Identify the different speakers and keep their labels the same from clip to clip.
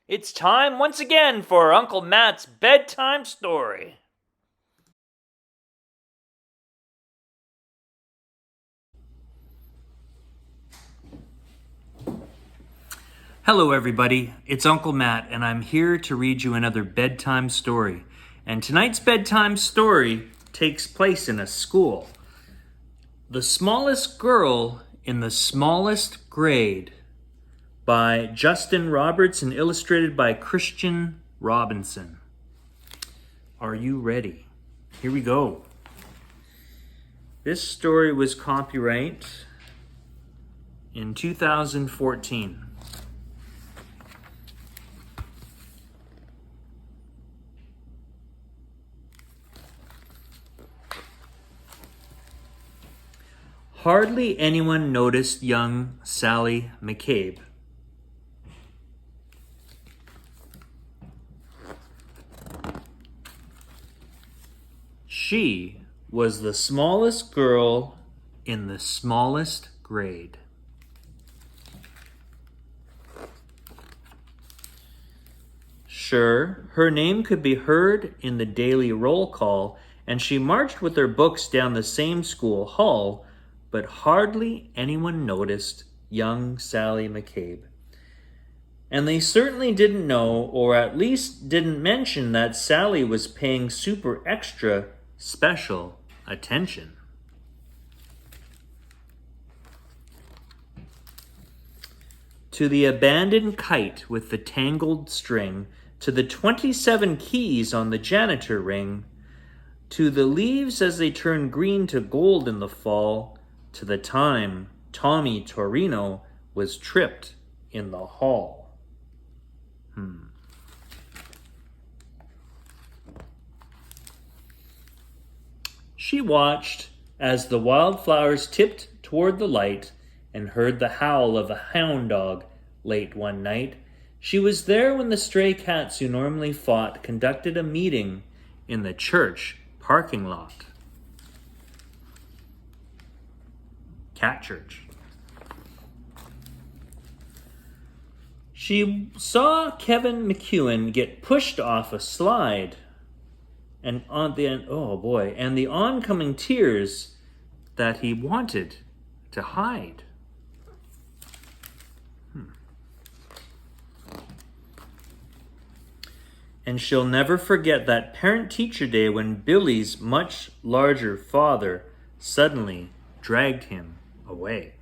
Speaker 1: It's time once again for Uncle Matt's bedtime story. Hello everybody, it's Uncle Matt and I'm here to read you another bedtime story. And tonight's bedtime story takes place in a school. The Smallest Girl in the Smallest Grade by Justin Roberts and illustrated by Christian Robinson. Are you ready? Here we go. This story was copyright in 2014. Hardly anyone noticed young Sally McCabe. She was the smallest girl in the smallest grade. Sure, her name could be heard in the daily roll call, and she marched with her books down the same school hall, but hardly anyone noticed young Sally McCabe. And they certainly didn't know, or at least didn't mention, that Sally was paying super extra special attention. To the abandoned kite with the tangled string, to the 27 keys on the janitor ring, to the leaves as they turn green to gold in the fall, to the time Tommy Torino was tripped in the hall. She watched as the wildflowers tipped toward the light and heard the howl of a hound dog late one night. She was there when the stray cats who normally fought conducted a meeting in the church parking lot. Cat church. She saw Kevin McEwen get pushed off a slide, and the oncoming tears that he wanted to hide. And she'll never forget that parent-teacher day when Billy's much larger father suddenly dragged him away.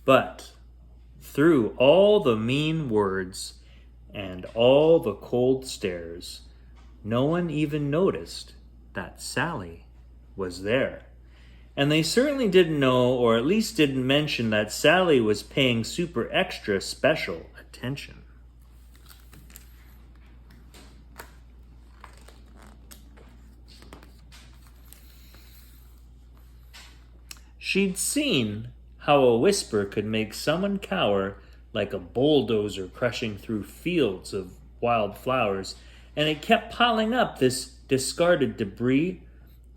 Speaker 1: But through all the mean words and all the cold stares, no one even noticed that Sally was there. And they certainly didn't know, or at least didn't mention, that Sally was paying super extra special attention. She'd seen how a whisper could make someone cower like a bulldozer crushing through fields of wild flowers, and it kept piling up, this discarded debris,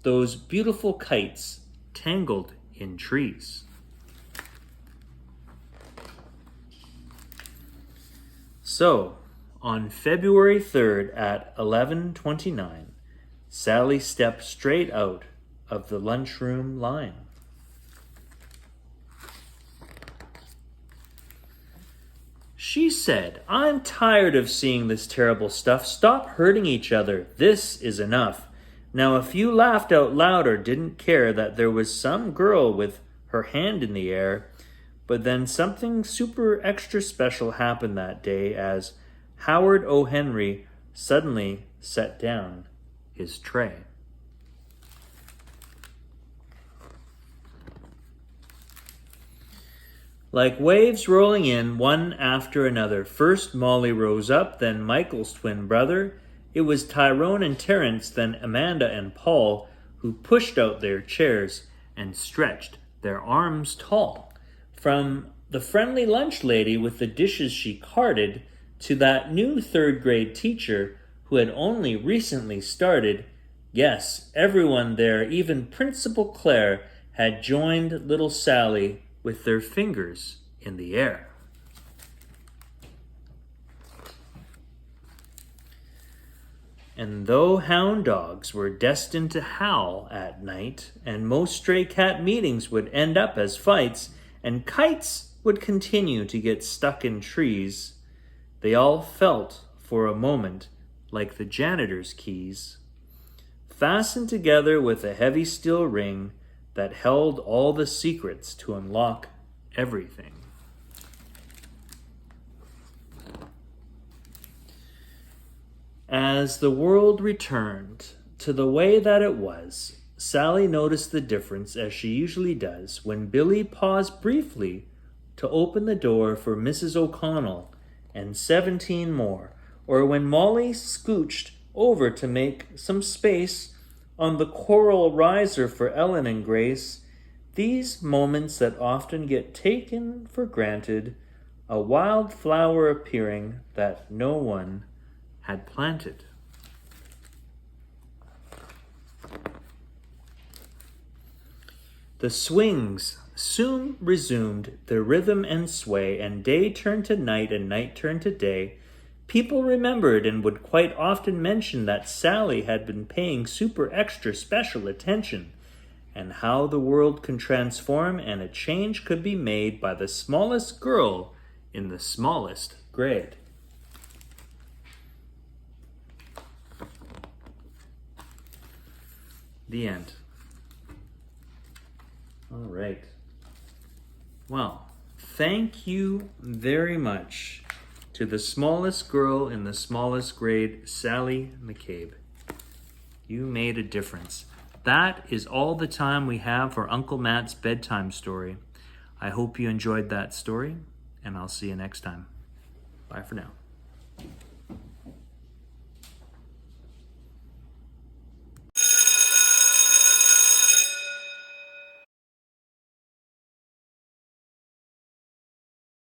Speaker 1: those beautiful kites tangled in trees. So, on February 3rd at 11:29, Sally stepped straight out of the lunchroom line. She said, "I'm tired of seeing this terrible stuff. Stop hurting each other. This is enough." Now, if you laughed out loud or didn't care that there was some girl with her hand in the air, but then something super extra special happened that day as Howard O. Henry suddenly set down his tray. Like waves rolling in, one after another. First Molly rose up, then Michael's twin brother. It was Tyrone and Terence, then Amanda and Paul, who pushed out their chairs and stretched their arms tall. From the friendly lunch lady with the dishes she carted, to that new third-grade teacher who had only recently started, yes, everyone there, even Principal Claire, had joined little Sally with their fingers in the air. And though hound dogs were destined to howl at night, and most stray cat meetings would end up as fights, and kites would continue to get stuck in trees, they all felt for a moment like the janitor's keys, fastened together with a heavy steel ring that held all the secrets to unlock everything. As the world returned to the way that it was, Sally noticed the difference, as she usually does, when Billy paused briefly to open the door for Mrs. O'Connell and 17 more, or when Molly scooched over to make some space on the coral riser for Ellen and Grace. These moments that often get taken for granted, a wild flower appearing that no one had planted. The swings soon resumed their rhythm and sway, and day turned to night and night turned to day. People remembered and would quite often mention that Sally had been paying super extra special attention, and how the world can transform and a change could be made by the smallest girl in the smallest grade. The end. All right. Well, thank you very much to the smallest girl in the smallest grade, Sally McCabe. You made a difference. That is all the time we have for Uncle Matt's bedtime story. I hope you enjoyed that story, and I'll see you next time. Bye for now.